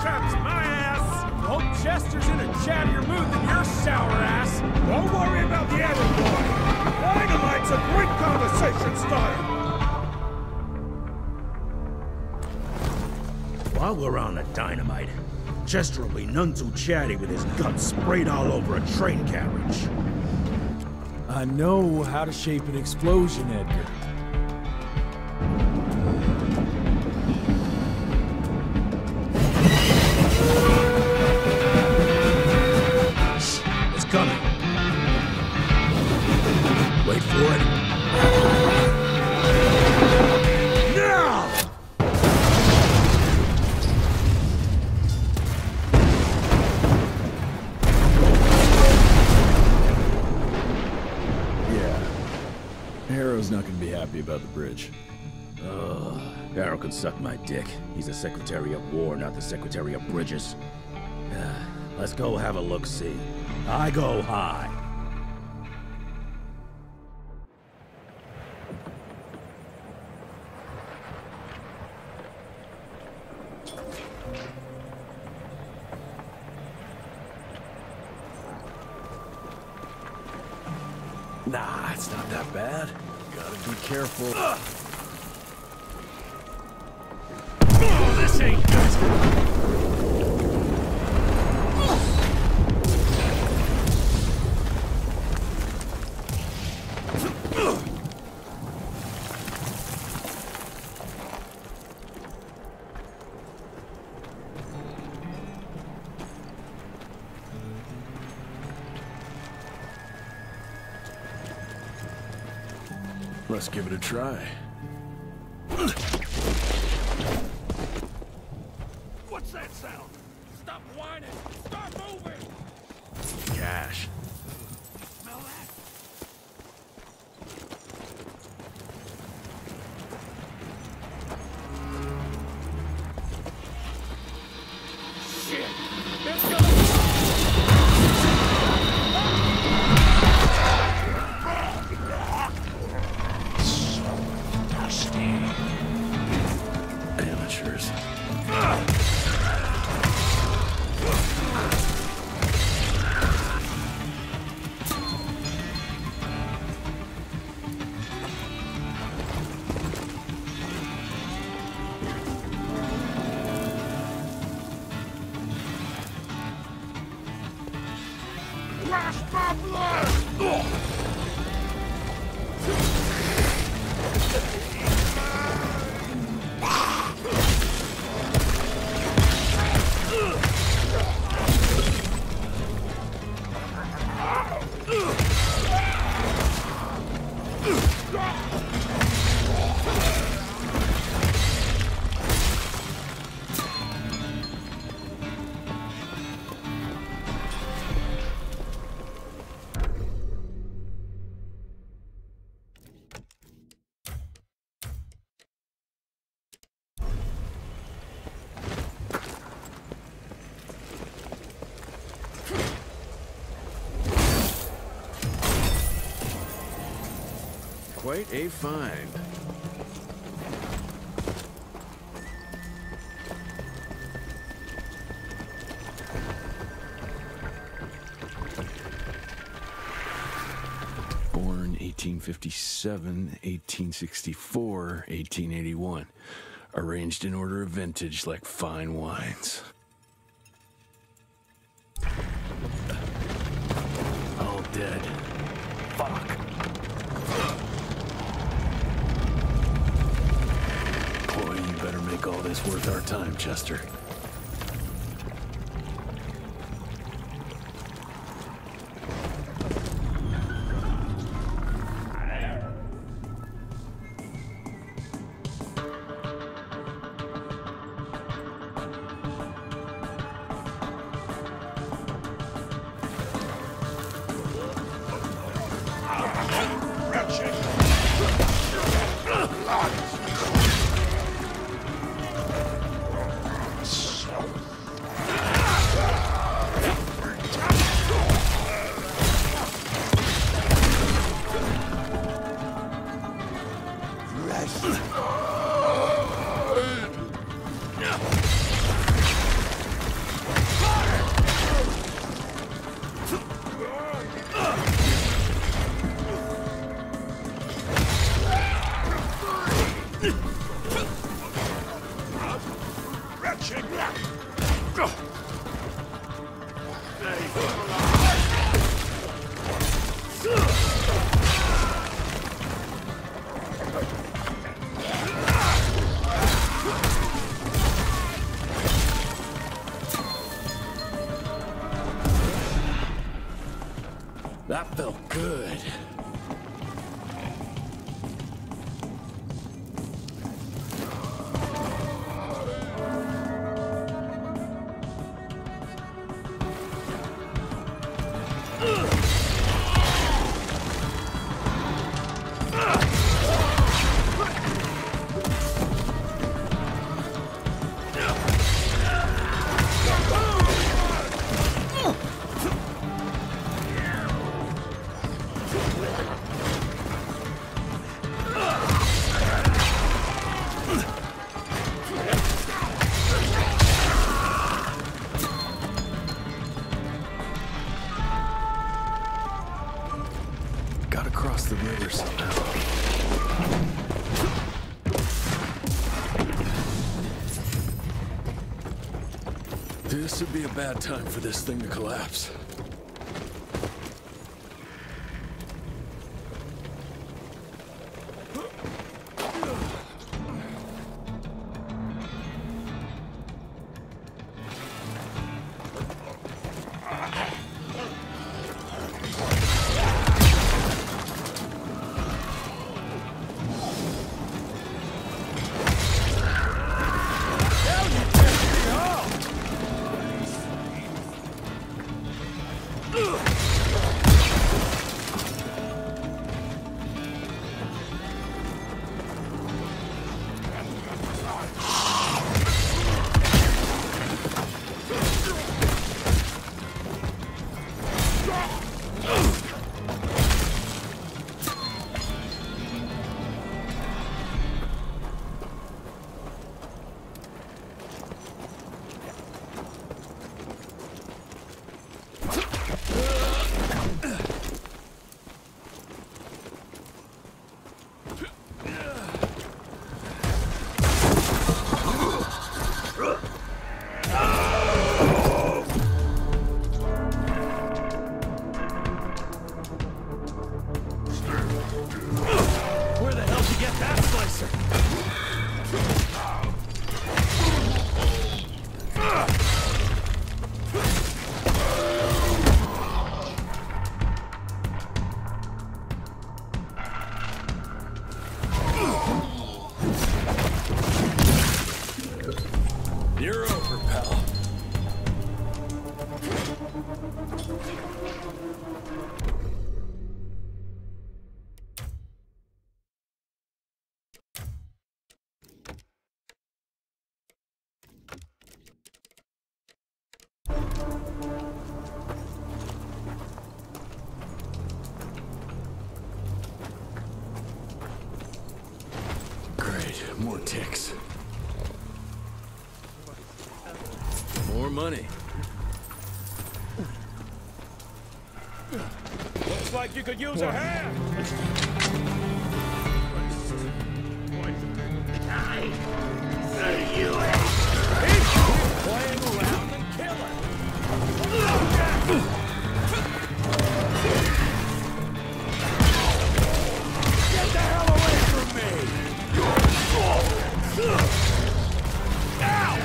traps my ass! Hope Chester's in a chattier mood than your sour ass! Don't worry about the other boy! Dynamite's a great conversation starter! While we're on the dynamite, Chester will be none too chatty with his guts sprayed all over a train carriage. I know how to shape an explosion, Edgar. It's coming. Wait for it. Now! Harrow's not gonna be happy about the bridge. Harrow can suck my dick. He's the Secretary of War, not the Secretary of Bridges. Let's go have a look-see. I go high. Nah, it's not that bad. Gotta be careful. Oh, this ain't good! Let's give it a try. What's that sound? Stop whining! Start moving! Cash. Smell that? Shit! It's gonna... Amateurs. Crash my blood! Quite a find. Born 1857, 1864, 1881. Arranged in order of vintage like fine wines. All dead. Fuck. Boy, you better make all this worth our time, Chester. That felt good. Gotta cross the river somehow. This would be a bad time for this thing to collapse. You're over, pal. Great, more ticks. More money. Looks like you could use a hand! Keep playing around and kill it! Get the hell away from me! Ow!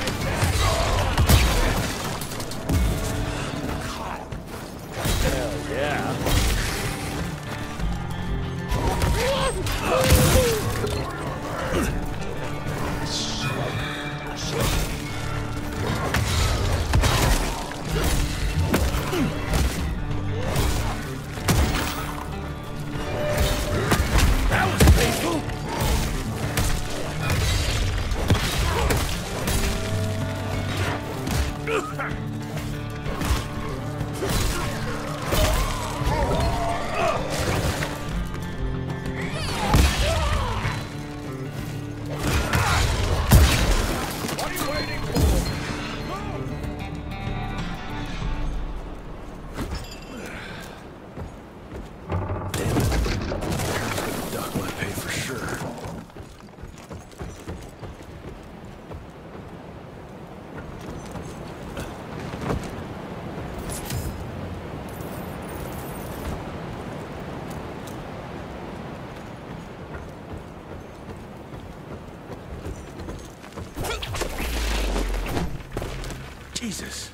Hell yeah. Jesus.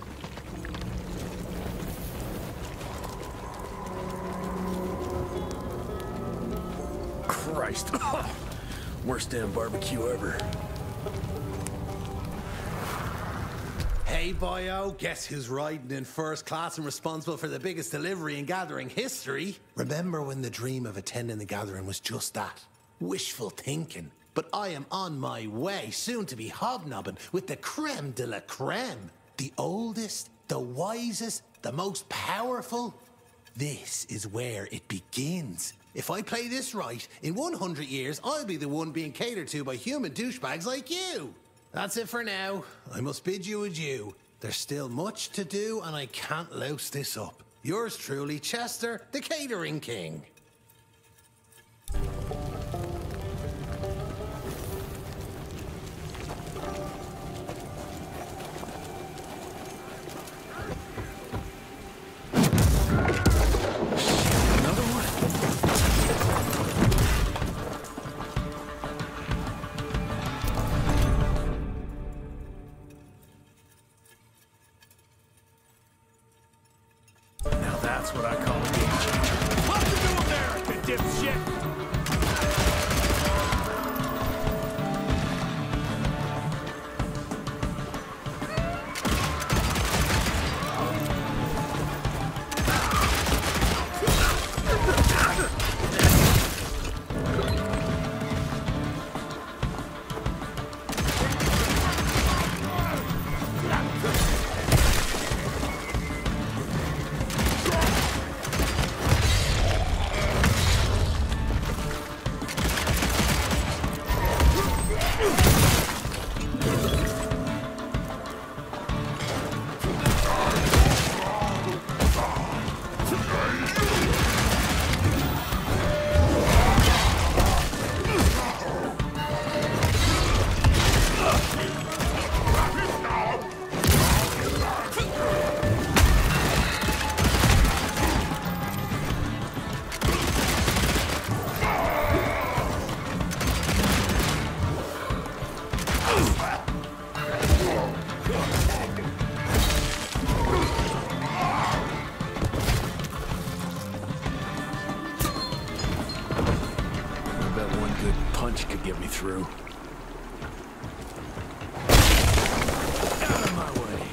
Christ. Worst damn barbecue ever. Hey, boyo, guess who's riding in first class and responsible for the biggest delivery in gathering history? Remember when the dream of attending the gathering was just that? Wishful thinking. But I am on my way, soon to be hobnobbing with the creme de la creme. The oldest, the wisest, the most powerful. This is where it begins. If I play this right, in 100 years, I'll be the one being catered to by human douchebags like you. That's it for now. I must bid you adieu. There's still much to do, and I can't louse this up. Yours truly, Chester, the Catering King. That's what I call a game changer. What you doing there, you dipshit? Could get me through. Out of my way.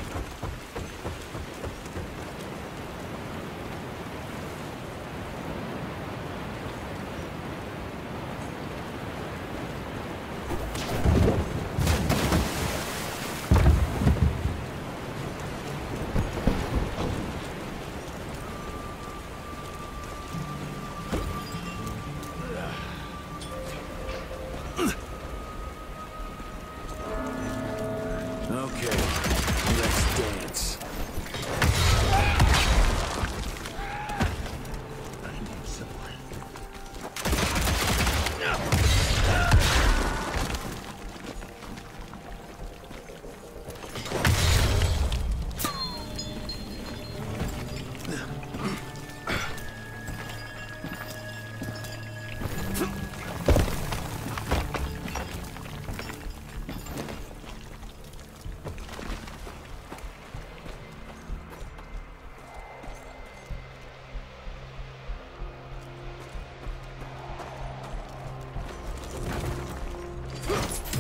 Okay, let's dance.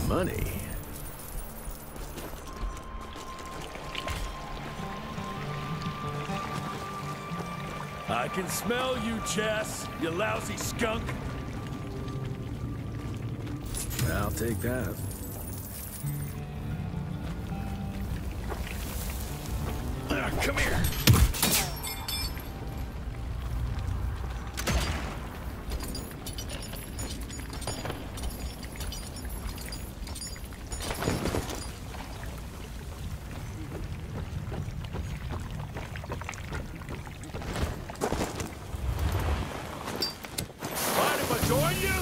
Money. I can smell you, Chess, you lousy skunk. I'll take that. Come here. Join you?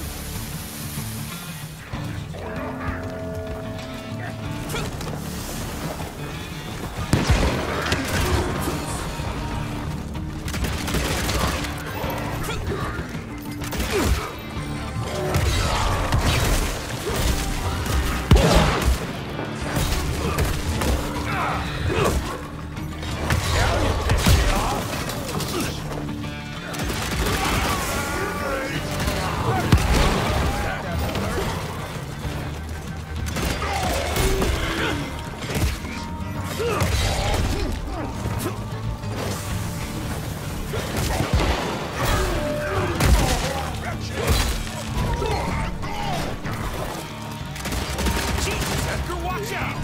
Watch out!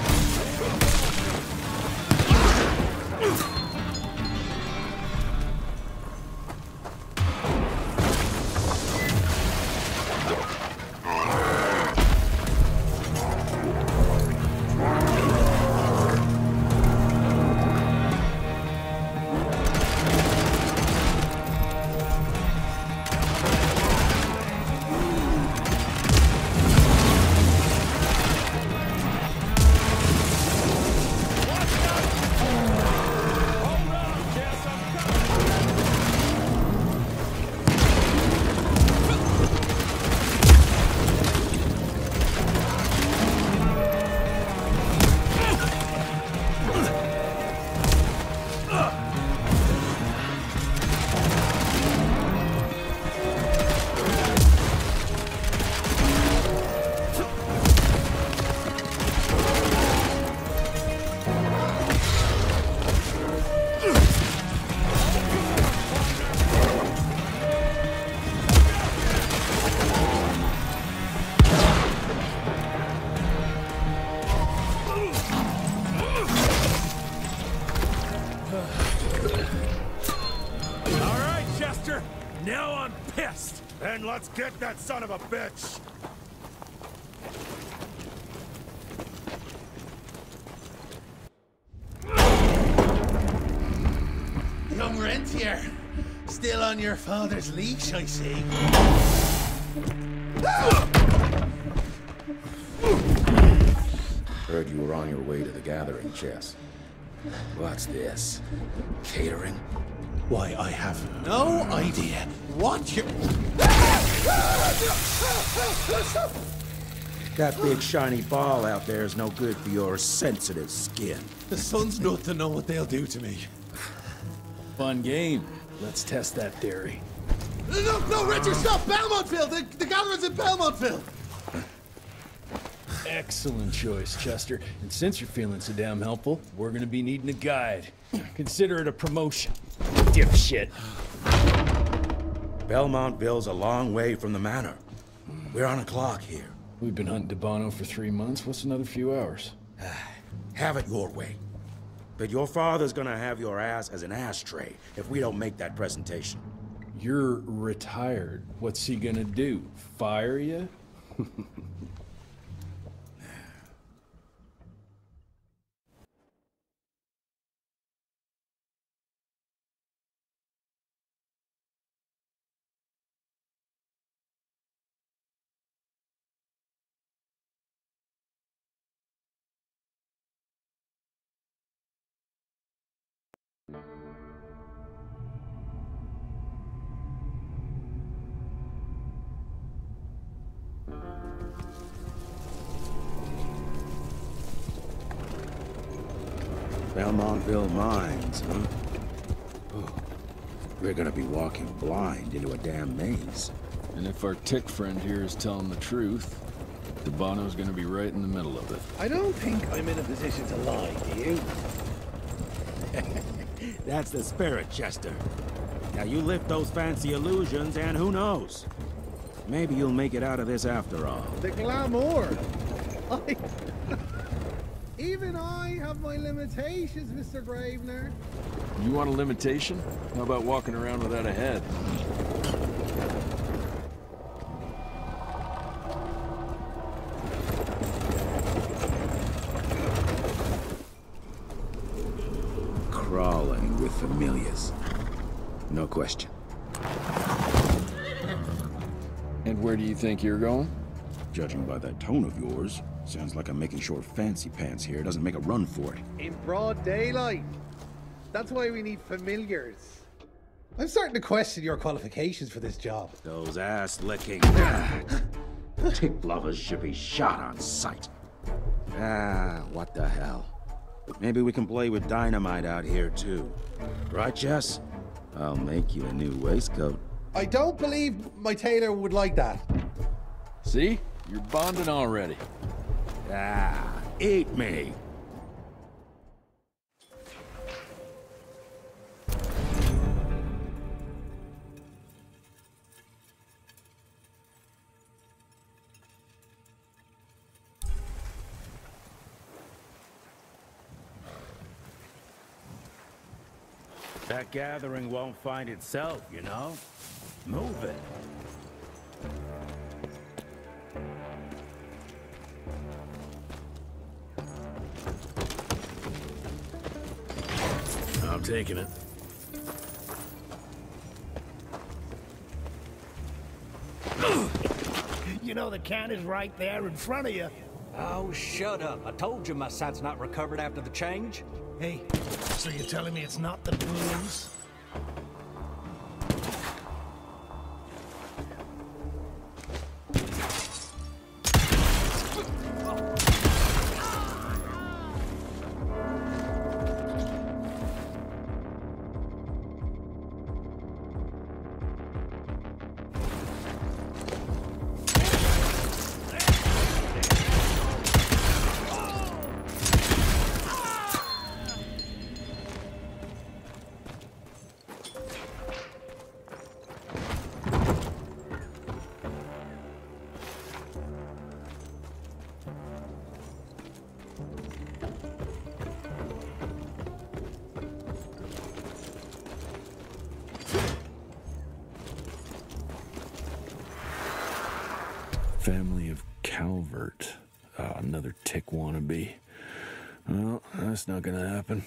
Now I'm pissed! Then let's get that son of a bitch! Young Rentier, still on your father's leash, I see. Heard you were on your way to the gathering, Jess. What's this? Catering? Why, I have no idea what you... That big shiny ball out there is no good for your sensitive skin. The sun's not to know what they'll do to me. Fun game. Let's test that theory. No, Richard, stop! Belmontville! The gathering's in Belmontville! Excellent choice, Chester. And since you're feeling so damn helpful, we're gonna be needing a guide. Consider it a promotion. Dipshit. Belmontville's a long way from the manor. We're on a clock here. We've been hunting Debano for 3 months. What's another few hours? Have it your way. But your father's gonna have your ass as an ashtray if we don't make that presentation. You're retired. What's he gonna do? Fire you? Belmontville Mines, huh? Oh, we're gonna be walking blind into a damn maze. And if our tick friend here is telling the truth, Debano's gonna be right in the middle of it. I don't think I'm in a position to lie, do you? That's the spirit, Chester. Now you lift those fancy illusions and who knows? Maybe you'll make it out of this after all. The glamour! Even I have my limitations, Mr. Gravener. You want a limitation? How about walking around without a head? Crawling with familiars. No question. And where do you think you're going? Judging by that tone of yours, sounds like I'm making sure Fancy Pants here doesn't make a run for it. In broad daylight. That's why we need familiars. I'm starting to question your qualifications for this job. Those ass-licking tick lovers should be shot on sight. What the hell? Maybe we can play with dynamite out here too. Right, Jess? I'll make you a new waistcoat. I don't believe my tailor would like that. See? You're bonding already. Eat me. That gathering won't find itself, you know? Move it. I'm taking it. You know the cannon is right there in front of you. Oh, shut up. I told you my sight's not recovered after the change. Hey, so you're telling me it's not the booze? Family of Calvert. Another tick wannabe. Well, that's not gonna happen.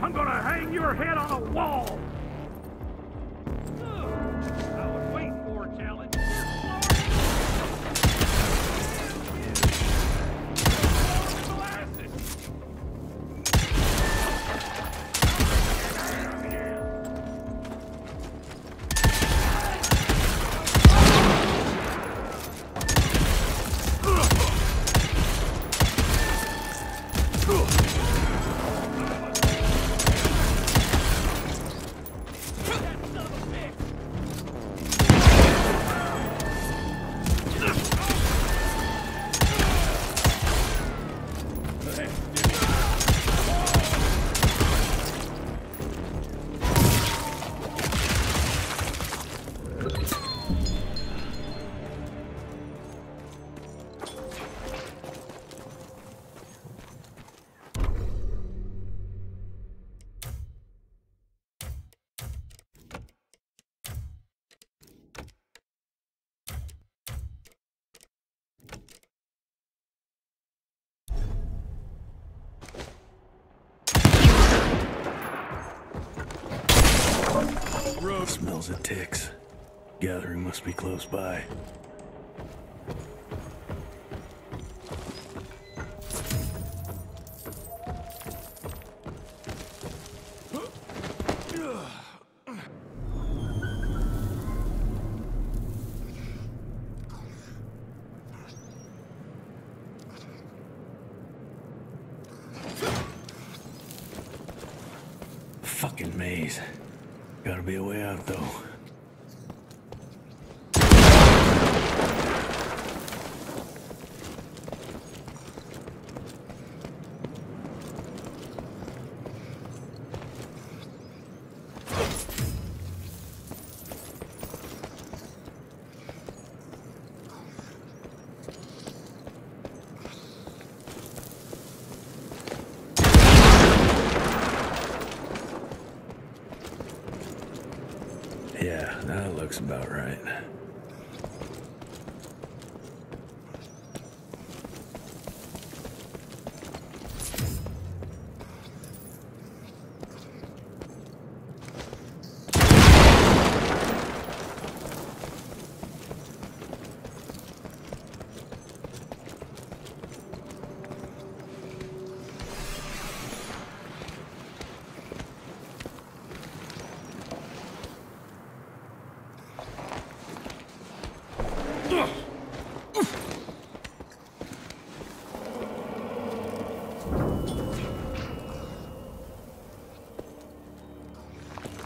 I'm gonna hang your head on a wall! I was waiting for a challenge. Smells of ticks. Gathering must be close by. Fucking maze. Gotta be a way out, though. Yeah, that looks about right.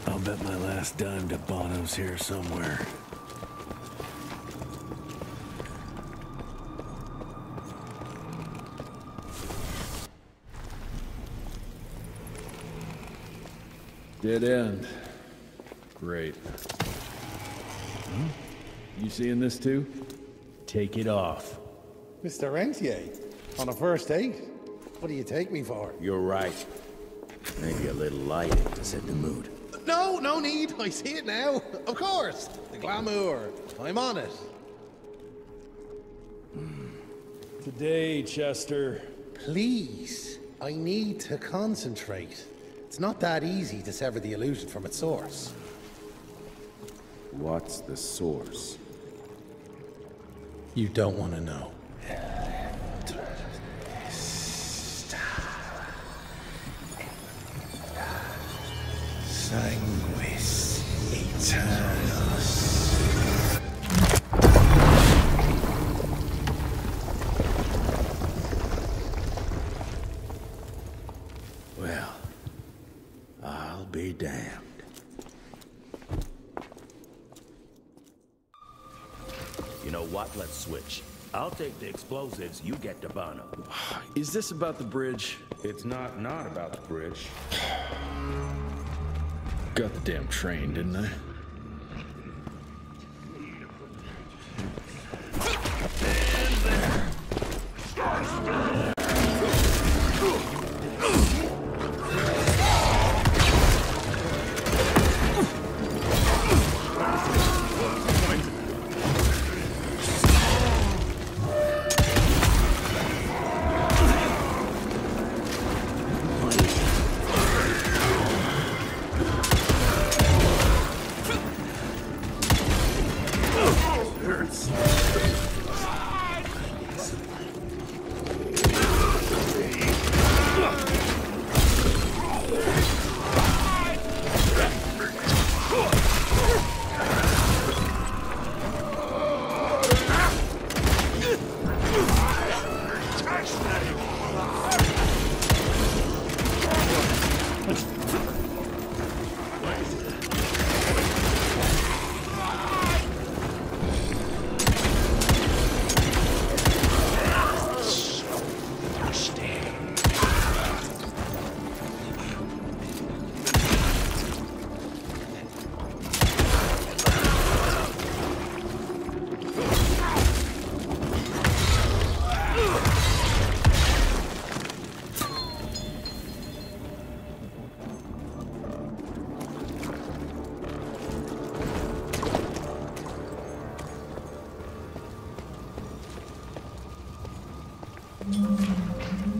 I'll bet my last dime to BANO'S here somewhere. Dead end. Great. You seeing this too? Take it off. Mr. Rentier, on a first date? What do you take me for? You're right. Maybe a little light to set the mood. No, no need. I see it now. Of course. The glamour. I'm on it. Today, Chester. Please. I need to concentrate. It's not that easy to sever the illusion from its source. What's the source? You don't want to know. Sanguis Eternus. Well, I'll be damned. You know what? Let's switch. I'll take the explosives, you get the Bono. Is this about the bridge? It's not about the bridge. Got the damn train, didn't I?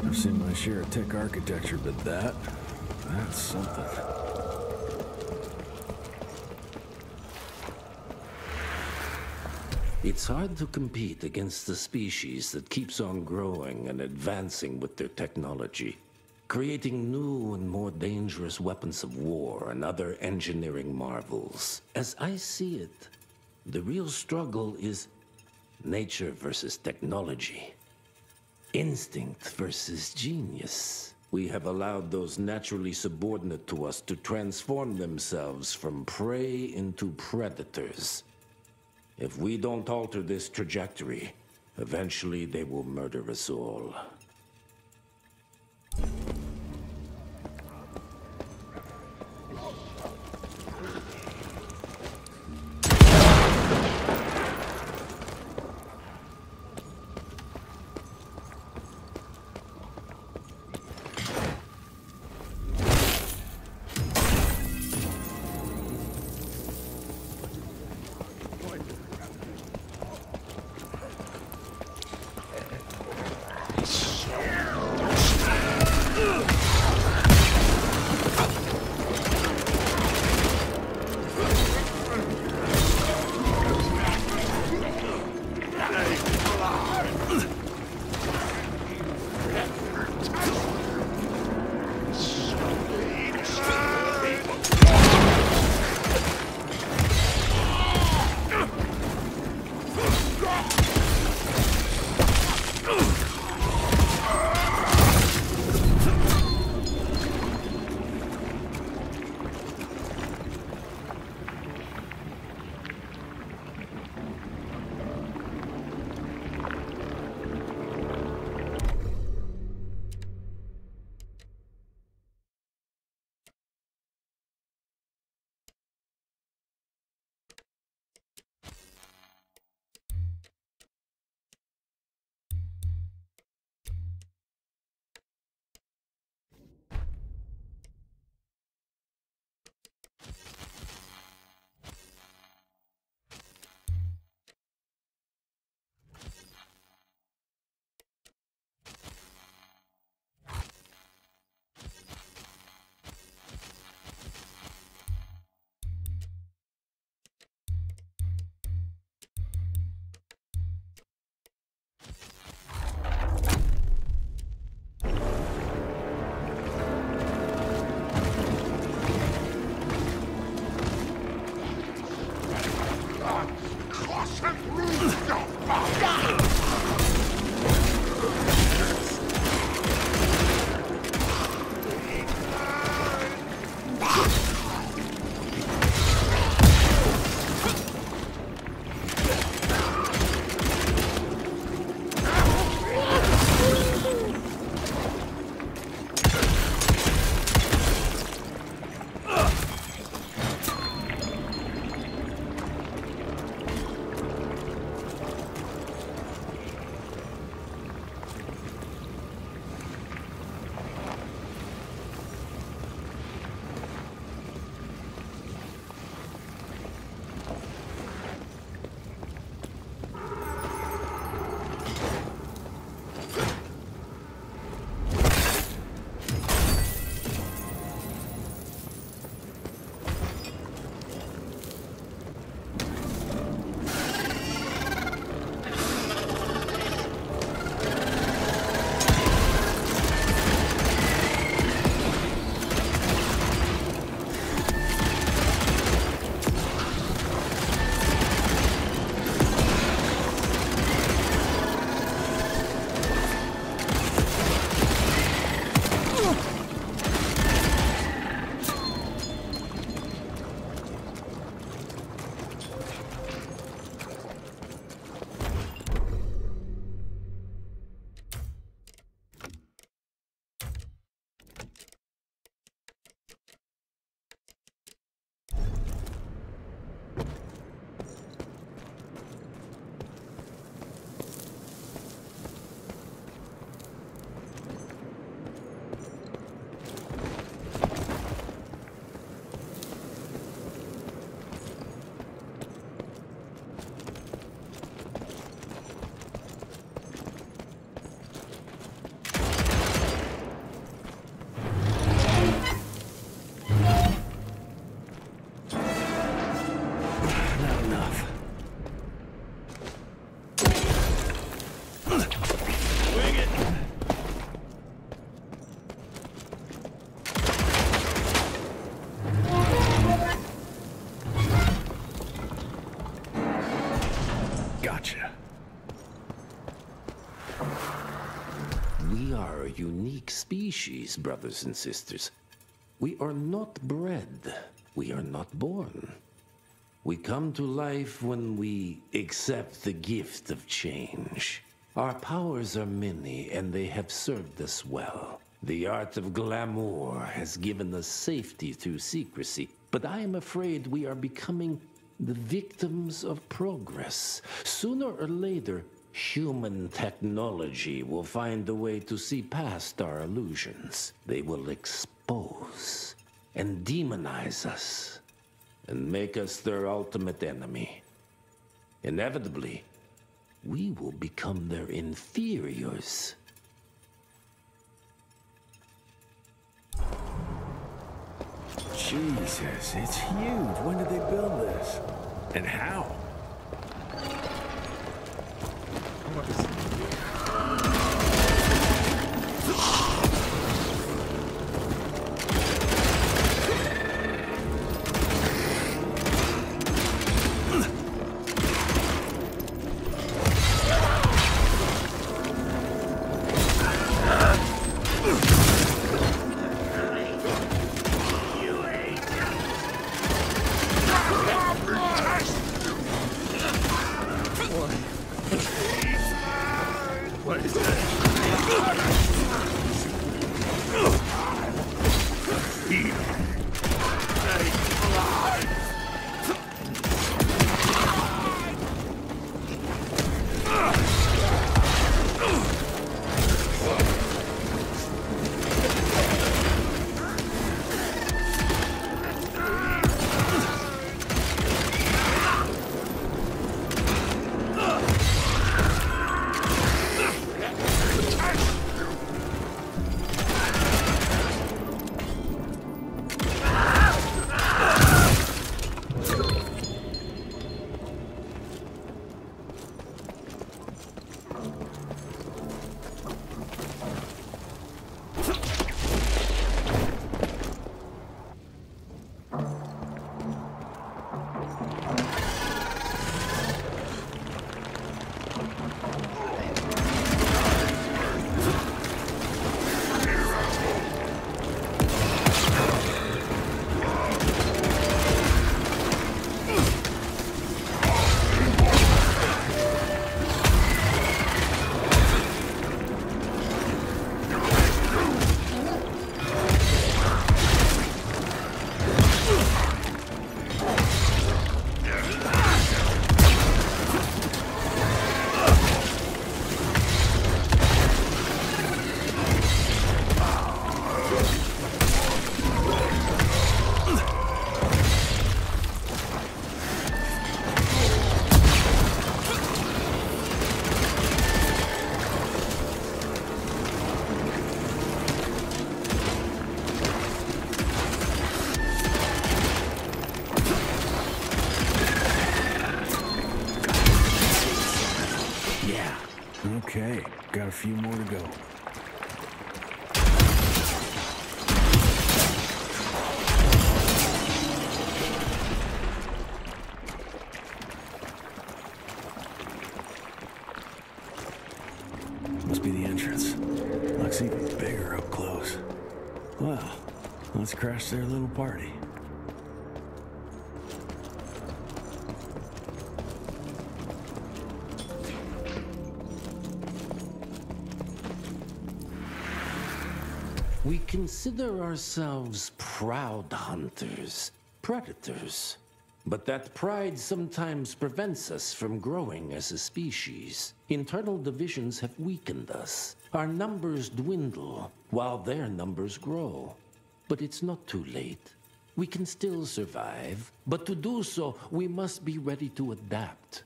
I've seen my share of tech architecture, but that's something. It's hard to compete against a species that keeps on growing and advancing with their technology, creating new and more dangerous weapons of war and other engineering marvels. As I see it, the real struggle is nature versus technology. Instinct versus genius. We have allowed those naturally subordinate to us to transform themselves from prey into predators. If we don't alter this trajectory, eventually they will murder us all. Gotcha. We are a unique species, brothers and sisters. We are not bred. We are not born. We come to life when we accept the gift of change. Our powers are many, and they have served us well. The art of glamour has given us safety through secrecy, but I am afraid we are becoming the victims of progress. Sooner or later, human technology will find a way to see past our illusions. They will expose and demonize us and make us their ultimate enemy. Inevitably, we will become their inferiors. Jesus, it's huge. When did they build this? And how? Okay, got a few more to go. Must be the entrance. Looks even bigger up close. Well, let's crash their little party. We consider ourselves proud hunters, predators. But that pride sometimes prevents us from growing as a species. Internal divisions have weakened us. Our numbers dwindle while their numbers grow. But it's not too late. We can still survive, but to do so, we must be ready to adapt.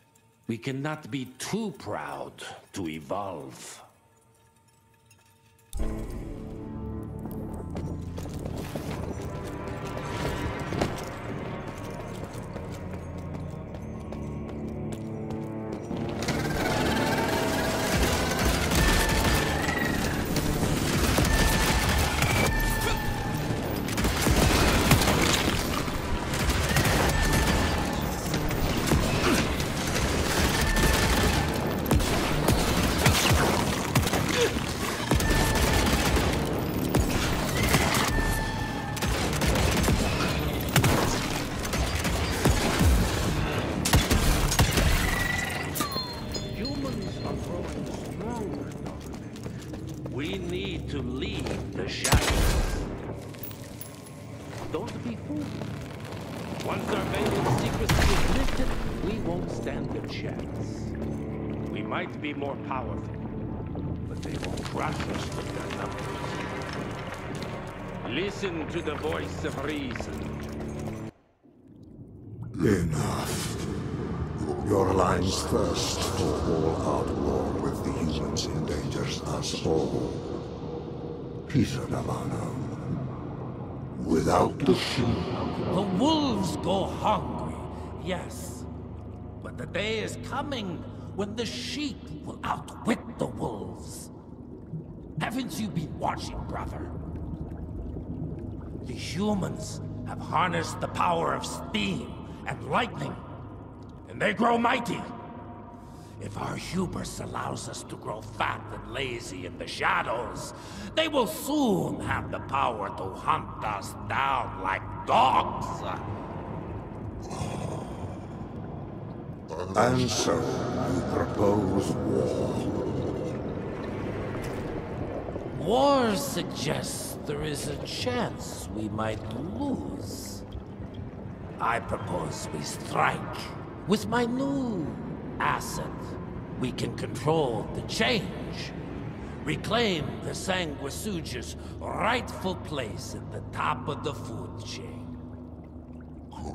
We cannot be too proud to evolve. don't be fooled. Once our veil of secrecy is lifted, we won't stand a chance. We might be more powerful, but they won't crush us with their numbers. Listen to the voice of reason. Enough. Your lines thirst for all-out war with the humans endangers us all. Peter Navano. Without the sheep. The wolves go hungry, yes. But the day is coming when the sheep will outwit the wolves. Haven't you been watching, brother? The humans have harnessed the power of steam and lightning, and they grow mighty. If our hubris allows us to grow fat and lazy in the shadows, they will soon have the power to hunt us down like dogs. And so, you propose war. War suggests there is a chance we might lose. I propose we strike. With my new asset, we can control the change. Reclaim the Sanguisuja's rightful place at the top of the food chain.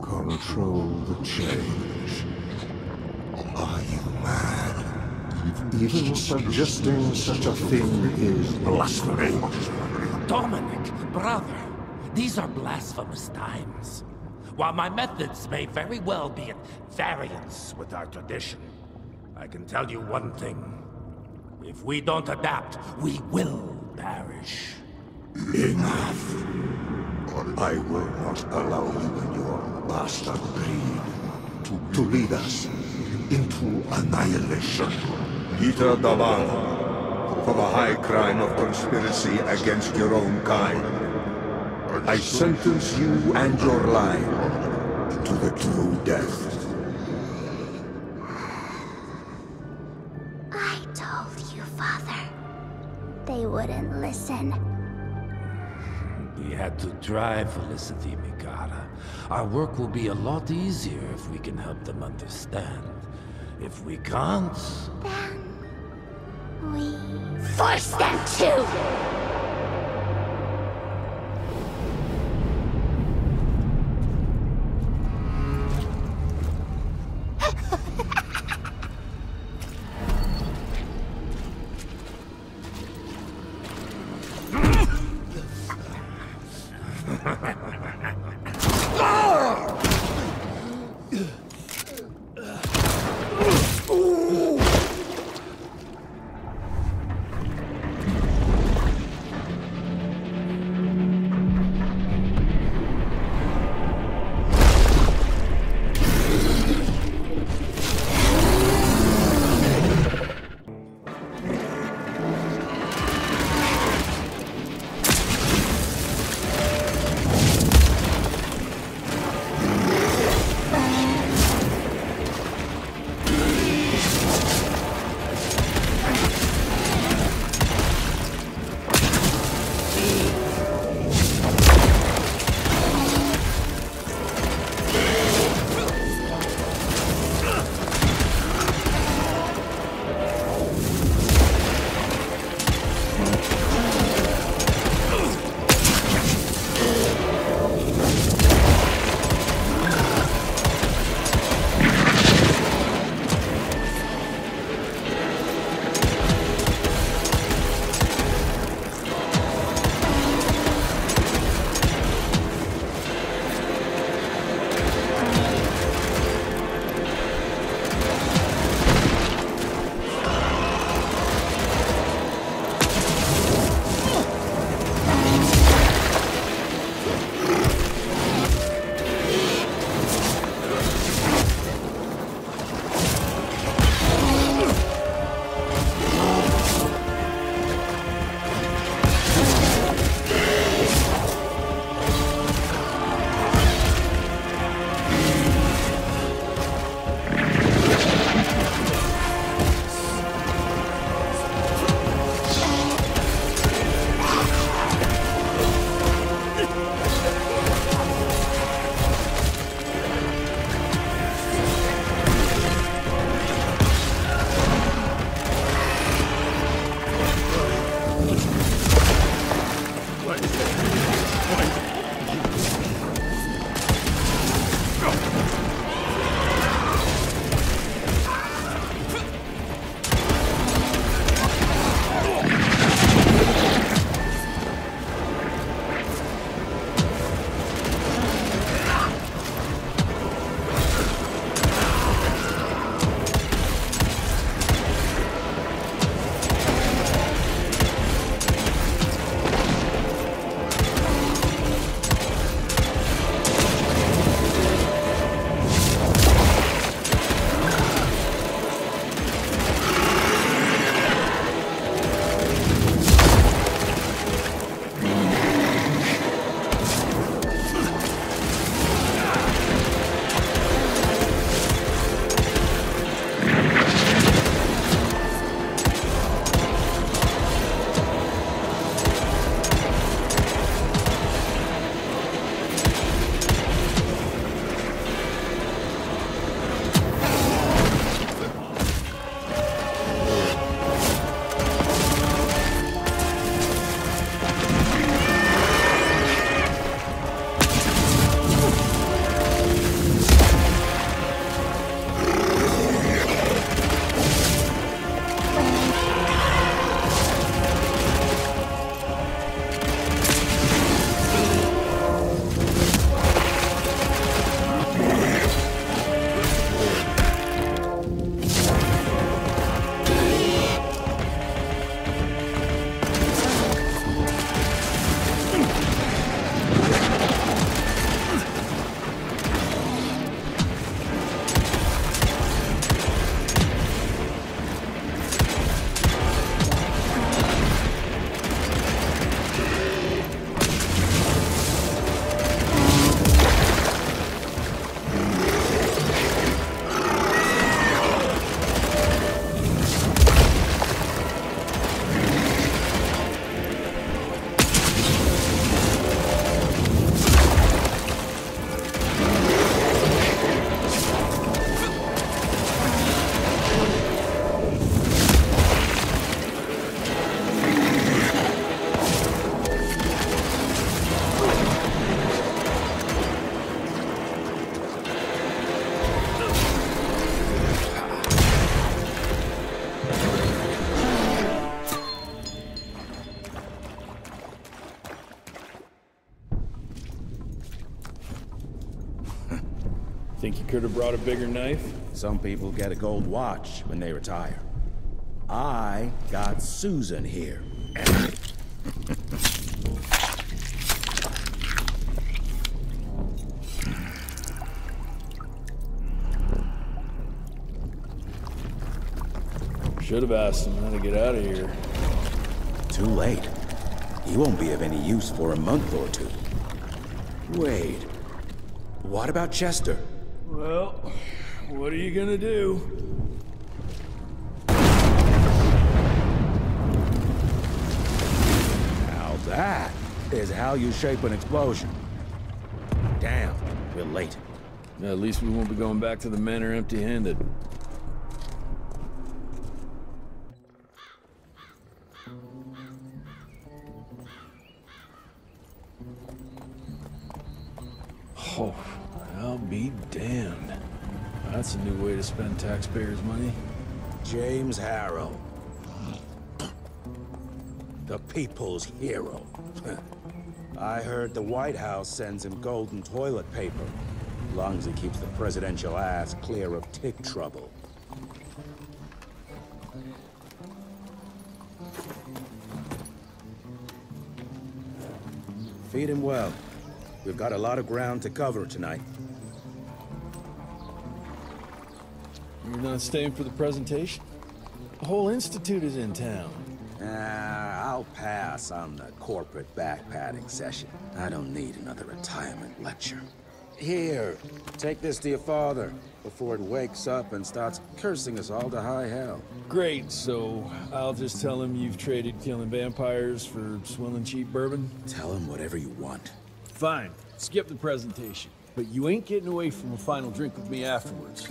Control the change. Are you mad? Even suggesting such a thing is blasphemy. Dominic, brother, these are blasphemous times. While my methods may very well be at variance with our tradition, I can tell you one thing. If we don't adapt, we will perish. Enough. I will not allow you and your bastard breed to lead us into annihilation. Peter Davano, for the high crime of conspiracy against your own kind, I sentence you and your line to the true death. I told you, Father. They wouldn't listen. We had to try, Felicity Mikata. Our work will be a lot easier if we can help them understand. If we can't... Then... we... force them to! Think you could have brought a bigger knife? Some people get a gold watch when they retire. I got Susan here. Should have asked him how to get out of here. Too late. He won't be of any use for a month or two. Wait. What about Chester? Well, what are you gonna do? Now that is how you shape an explosion. Damn, we're late. At least we won't be going back to the manor empty-handed. Oh, I'll be damned. That's a new way to spend taxpayers' money. James Harrow. The people's hero. I heard the White House sends him golden toilet paper. As long as he keeps the presidential ass clear of tick trouble. Feed him well. We've got a lot of ground to cover tonight. You're not staying for the presentation? The whole institute is in town. I'll pass on the corporate backpatting session. I don't need another retirement lecture. Here, take this to your father before it wakes up and starts cursing us all to high hell. Great, so I'll just tell him you've traded killing vampires for swilling cheap bourbon? Tell him whatever you want. Fine, skip the presentation. But you ain't getting away from a final drink with me afterwards.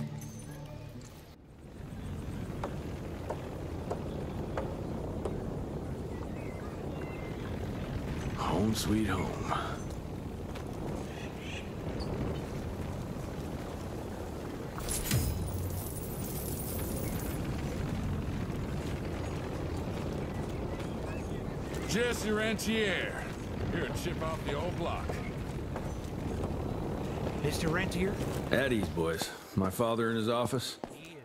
Home sweet home. Jesse Rentier. Here to chip off the old block. Mr. Rentier? At ease, boys. My father in his office. He is.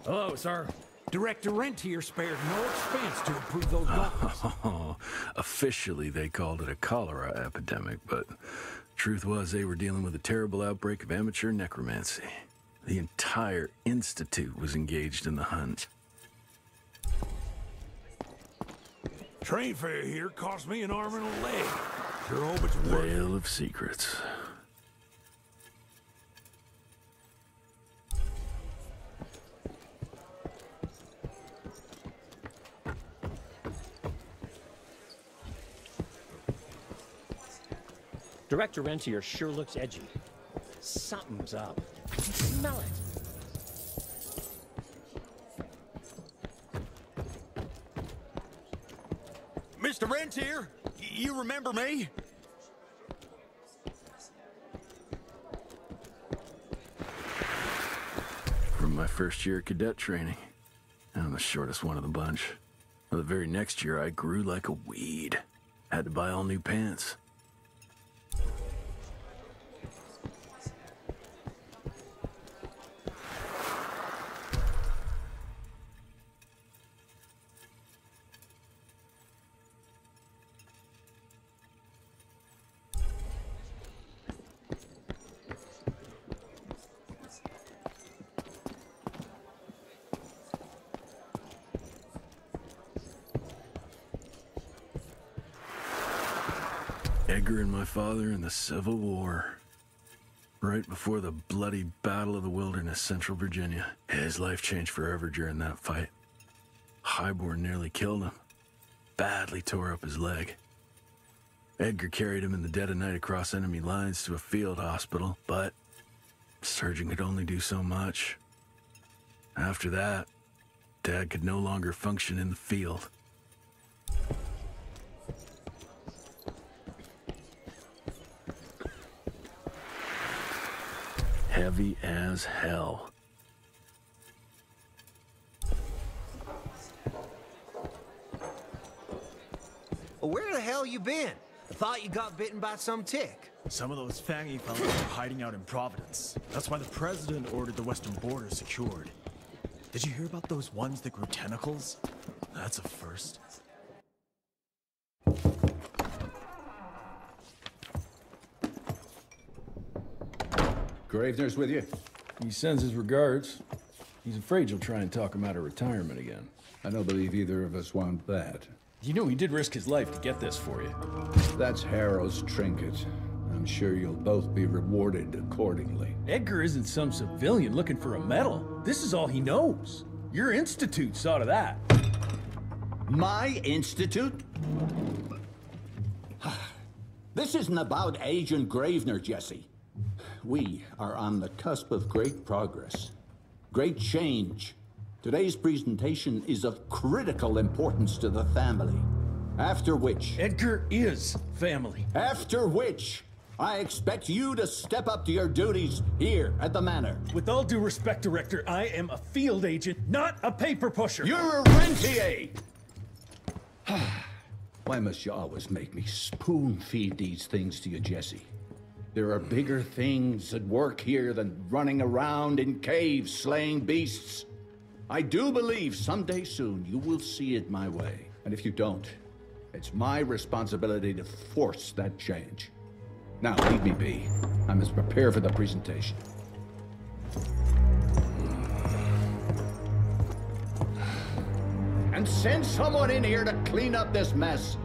Hello, sir. Director Rentier spared no expense to approve those documents. Officially, they called it a cholera epidemic, but truth was they were dealing with a terrible outbreak of amateur necromancy. The entire institute was engaged in the hunt. Train fare here cost me an arm and a leg. Sure hope it's worth it. Veil of secrets. Director Rentier sure looks edgy. Something's up. I can smell it. Mr. Rentier, you remember me? From my first year of cadet training. I'm the shortest one of the bunch. The very next year, I grew like a weed. Had to buy all new pants. Edgar and my father in the Civil War. Right before the bloody Battle of the Wilderness, Central Virginia. His life changed forever during that fight. Highborn nearly killed him. Badly tore up his leg. Edgar carried him in the dead of night across enemy lines to a field hospital, but the surgeon could only do so much. After that, Dad could no longer function in the field. Heavy as hell. Where the hell you been? I thought you got bitten by some tick. Some of those fangy fellas are hiding out in Providence. That's why the president ordered the western border secured. Did you hear about those ones that grew tentacles? That's a first. Gravener's with you? He sends his regards. He's afraid you'll try and talk him out of retirement again. I don't believe either of us want that. You know he did risk his life to get this for you. That's Harrow's trinket. I'm sure you'll both be rewarded accordingly. Edgar isn't some civilian looking for a medal. This is all he knows. Your institute saw to that. My institute? This isn't about Agent Gravener, Jesse. We are on the cusp of great progress, great change. Today's presentation is of critical importance to the family. After which... Edgar is family. After which, I expect you to step up to your duties here at the Manor. With all due respect, Director, I am a field agent, not a paper pusher. You're a rentier! Why must you always make me spoon-feed these things to you, Jesse? There are bigger things at work here than running around in caves slaying beasts. I do believe someday soon you will see it my way. And if you don't, it's my responsibility to force that change. Now, leave me be. I must prepare for the presentation. And send someone in here to clean up this mess.